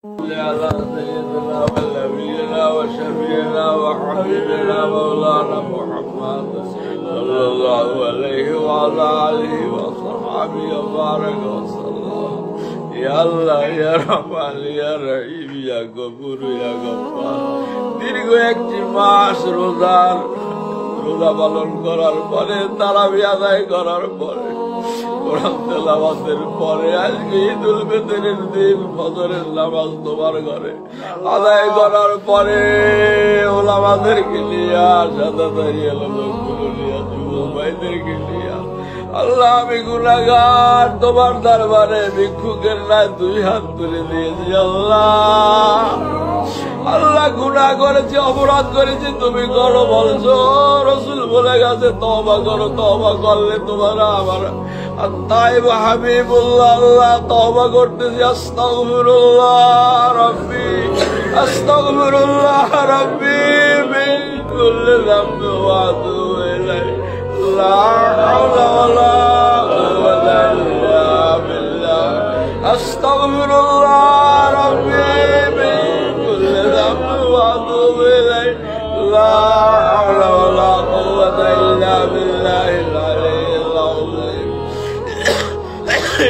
على سيدنا ونبينا وشفينا وحبيبنا مولانا محمد صلى الله عليه وعلى آله وصحبه وبارك وسلم يا الله يا رحمن يا رحيم يا غفور يا غفار দীর্ঘ একটি মাস রোজা পালন করার পরে তারাবি আদায় করার পরে কোরআন তেলাওয়াতের পরে আজকে ঈদুল ফিতরের দিন ফজরের নামাজ তোমার ঘরে আদায় করার পরে ওলামাদেরকে নিয়ে সাদা দাঁড়িয়ে লোকগুলো নিয়ে যুবক ভাইদেরকে নিয়ে আল্লাহ আমি গুনাহগার তোমার দরবারে ভিক্ষুকের ন্যায় 2 হাত তুলে দিয়েছি আল্লাহ আল্লাহ গুনাহ করেছি অপরাধ করেছি তুমি করো বলছো রাসূল বলে গেছে তওবা করো তওবা করলে তোমার আমার তাইব হাবিবুল্লাহ আল্লাহ তওবা করতেছি আস্তাগফিরুল্লাহ রাব্বি মিন কুল্লি যামবি ওয়া আতুবু ইলাইহি লা হাওলা ওয়ালা কুওয়াতা ইল্লা বিল্লাহ আস্তাগফিরুল্লাহ রাব্বি وأتوب إليه لا حول ولا قوة إلا بالله العلي العظيم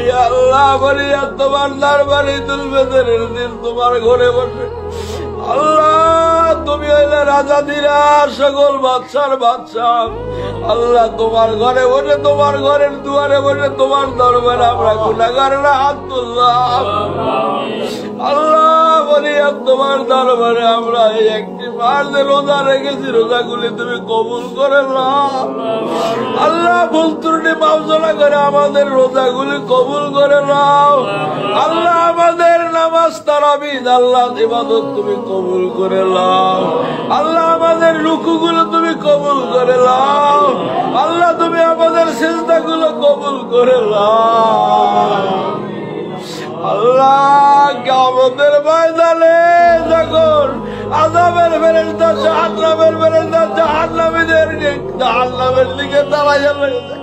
يا الله ফরিয়াদ তোমার দরবারে ঈদুল ফিতরের দিন তোমার ঘরে বসে আল্লাহ তুমি হইলে রাজাধিরাজ সকল বাদশার বাদশাহ আল্লাহ তোমার ঘরে বসে তোমার ঘরের দুয়ারে বসে তোমার দরবারে আমরা গুনাহগাররা হাত তুললাম আল্লাহ ফরিয়াদ তোমার দরবারে আমরা এই একটি মাস যে রোজা রেখেছি রোজাগুলি তুমি কবুল করে নাও আল্লাহ ভুল ত্রুটি মাফ করে আমাদের রোজাগুলি কবুল করে নাও আল্লাহ আমাদের নামাজ তারাবিহ আল্লাহ ইবাদত তুমি কবুল করে নাও আল্লাহ আমাদের রুকুগুলো তুমি কবুল করে নাও আল্লাহ তুমি আমাদের সিজদাগুলো কবুল করে নাও আল্লাহ কিয়ামতের ময়দানে যখন আযাবের ফেরেশতা জাহান্নামের ফেরেশতা জাহান্নামের দিকে দাঁড়াইয়া রয়েছে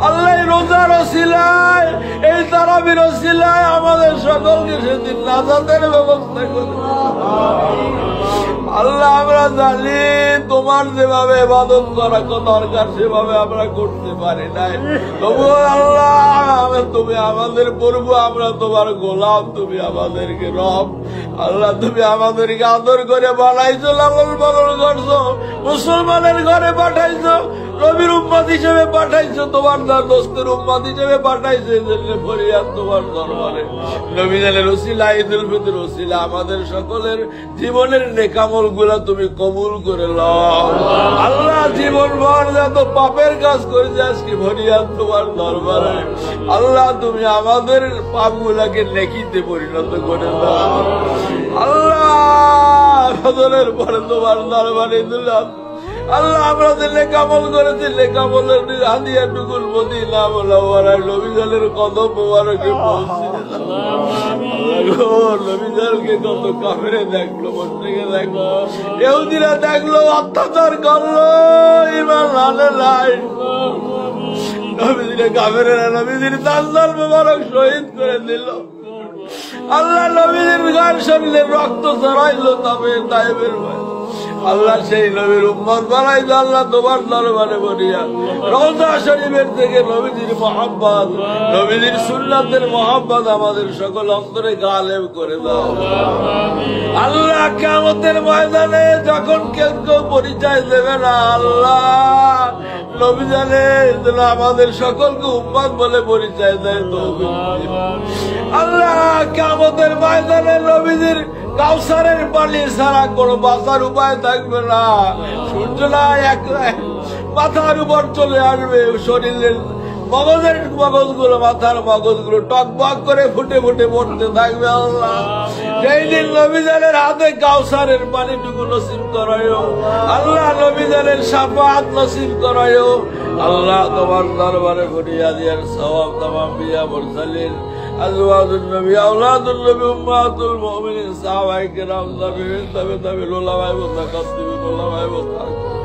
আল্লাহ রোজার ওসিলায় এই তারাবির ওসিলায় আমাদের সকলকে সেদিন নাজাতের ব্যবস্থা করে আল্লাহ আমরা জানি তোমার যেভাবে ইবাদত করা দরকার সেভাবে আমরা করতে পারি নাই তবুও আল্লাহ তুমি আমাদের প্রভু আমরা তোমার গোলাম তুমি আমাদেরকে রব আল্লাহ তুমি আমাদেরকে আদর করে বানাইছো লালন পালন করছো মুসলমানের ঘরে পাঠাইছো নবীর উম্মত হিসেবে পাঠাইছো তোমার দোস্তের উম্মত হিসেবে পাঠাইছো এজন্য ফরিয়াদ তোমার দরবারে নবী জানের ওসিলা ঈদুল ফিতর ওসিলা আমাদের সকলের জীবনের নেকামল গুলা তুমি কবুল করে নাও আল্লাহ জীবন ভর যত পাপের কাজ করেছে আজকে ফরিয়াদ তোমার দরবারে আল্লাহ তুমি আমাদের পাপ গুলাকে নেকিতে পরিণত করে দাও আল্লাহ ফজরের পরে তোমার দরবারে দিলাম আল্লাহ আমরা যে নেকামল করেছি নেকামলের হাদিয়া টুকুল মদিনা মুনাওয়ারায় নবী জানের কদম মোবারকে পৌঁছে নবী জানকে কত কাফেরে দেখলো মুশরিকে দেখলো ইহুদিরা দেখলো অত্যাচার করলো ঈমান আনে নাই নবীজির কাফেরেরা নবীজির তাজদার মোবারক শহীদ করে দিল আল্লাহ নবীজির গায়ের শরীরে রক্ত ঝরাইলো তবে তাইবের ভয় আল্লাহ সেই নবীর উম্মত বানাইছে আল্লাহ তোমার দরবারে বলিয়া রওজা শরীফের থেকে নবীজির মহব্বত নবীজির সুন্নাতের মহব্বত আমাদের সকল অন্তরে গালেব করে দাও আল্লাহ কিয়ামতের ময়দানে যখন কেউ পরিচয় দেবে না আল্লাহ নবী জানে আমাদের সকলকে উম্মত বলে পরিচয় দেয় তৌফিক আল্লাহ কিয়ামতের ময়দানে নবীজির কাউসারের পানি ছাড়া কোন বাঁচার উপায় থাকবে না সূর্য না এক মাথার উপর চলে আসবে শরীরের মগজগুলো মাথার মগজগুলো টকবক করে ফুটে ফুটে পড়তে থাকবে আল্লাহ সেই দিন নবীজানের হাতে কাউসারের পানিটুকু নসিব করায়ো আল্লাহ নবীজানের শাফাআত নসিব করায়ো আল্লাহ তোমার দরবারে ফরিয়াদিয়ার সওয়াব তামাম বিয়া মুরসালিন আজওয়াজুন নবী আওলাদুন নবী উম্মাতুল মুমিনিন সাহাবায়ে কেরাম তাবিঈন তাবিঈন উলামায়ে মুতাকাদ্দিমিন উলামায়ে মুতাআখিরিন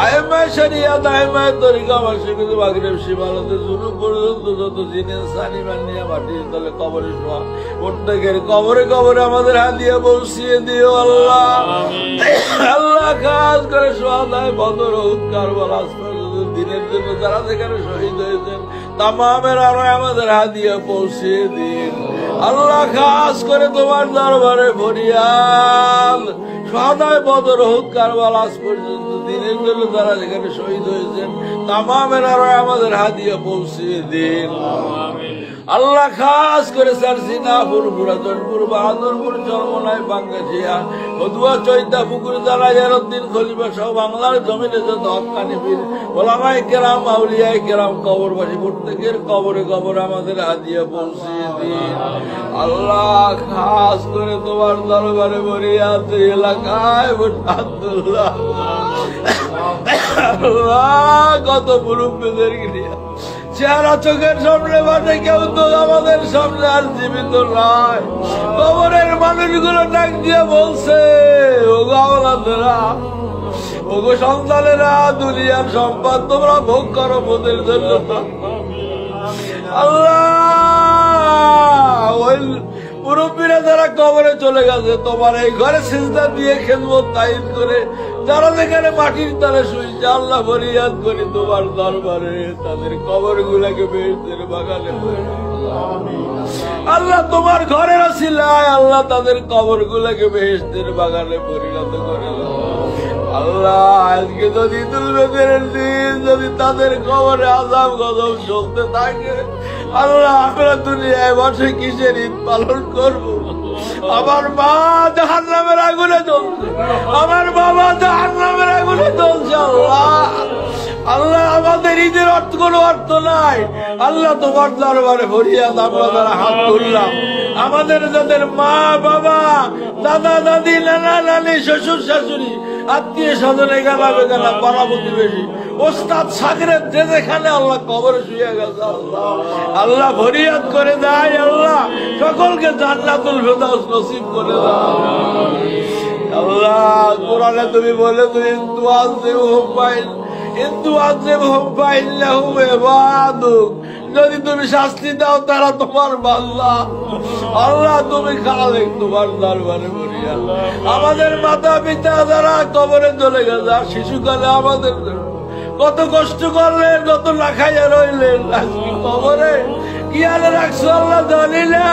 আইমায় শরিয়াত আইমায় তরিকা মাসিকুল মাগরিব সীমানাতে শুরু পর্যন্ত যত জিনিস সানি মানিয়া মাটির তলে কবরে শোয়া প্রত্যেকের কবরে কবরে আমাদের হাদিয়া পৌঁছিয়ে দিও আল্লাহ। আল্লাহ খাস করে সোহাদায় বদর উহুদ কারবালা দিনের জন্য যারা যেখানে শহীদ হয়েছেন তামামের আরো আমাদের হাদিয়া পৌঁছিয়ে দিন আল্লাহ। খাস করে তোমার দরবারে ফরিয়াদ সোহাদায় বদর উহুদ কারবালা আজ পর্যন্ত দিনের জন্য যারা যেখানে শহীদ হয়েছেন তামামের আরো আমাদের হাদিয়া পৌঁছিয়ে দিন আল্লাহ। খাস করে সারসিনাপুর পুরাতনপুর বাহাদুরপুর চরমনায় বাঙ্গাসিয়া মধুয়া চৈতা পুকুর জ্বালা জারুদ্দিন খলিফা সহ বাংলার জমিনে যত হক্কানি পীর ওলামায়ে কেরাম আউলিয়ায়ে কেরাম কবরবাসী প্রত্যেকের কবরে কবরে আমাদের হাদিয়া পৌঁছিয়ে দিন আল্লাহ। খাস করে তোমার দরবারে ফরিয়াদ এলাকায় আব্দুল্লাহ আল্লাহ কত মুরব্বিদের নিয়ে চেহারা চোখের সামনে বাটে কেউ তো আমাদের সামনে আর জীবিত নয়। কবরের মানুষগুলো ডাক দিয়ে বলছে ওগো আওলাদেরা ওগো সন্তানেরা দুনিয়ার সম্পদ তোমরা ভোগ করো মোদের জন্য আল্লাহ। ওই মুরব্বীরা যারা কবরে চলে গেছে তোমার এই ঘরে সিজদা দিয়ে খেদমত তাইদ করে যারা যেখানে মাটির তলে শুইছে আল্লাহ ফরিয়াদ করি তোমার দরবারে তাদের কবর গুলাকে বেহেশতের বাগানে আল্লাহ তোমার ঘরের ওসিলায় আল্লাহ তাদের কবর গুলাকে বেহেশতের বাগানে পরিণত করে আল্লাহ। আজকে যদি দুলবেদের দিন যদি তাদের কবরে আযাব গজব চলতে থাকে আল্লাহ আমরা দুনিয়ায় বসে কিসের ঈদ পালন করব? আমার মা জাহান্নামের আগুনে জ্বলছে, আমার বাবা জাহান্নামের আগুনে জ্বলছে আল্লাহ। আল্লাহ আমাদের ঈদের কোনো অর্থ নাই আল্লাহ তোমার দরবারে ফরিয়াদ আমরা যারা হাত তুললাম আমাদের যাদের মা বাবা দাদা দাদি নানা নানি শ্বশুর শাশুড়ি আত্মীয় স্বজনে গেলা বেগালা পাড়া প্রতিবেশী ওস্তাদ সাগরের যে যেখানে আল্লাহ কবরে শুয়ে গেছে আল্লাহ আল্লাহ ফরিয়াদ করে দেয় আল্লাহ সকলকে জান্নাতুল ফেরদাউস নসিব করে দাও আল্লাহ। কোরআনে তুমি বলে তুমি যদি তুমি শাস্তি দাও তারা তোমার বান্দা আল্লাহ। তুমি খালেক তোমার দরবারে বলিয়া আমাদের মাতা পিতা যারা কবরে চলে গেছে আর শিশুকালে আমাদের কত কষ্ট করলেন কত না খাইয়া রইলেন আজকে কবরে কি আলে রাখছো আল্লাহ জানি না।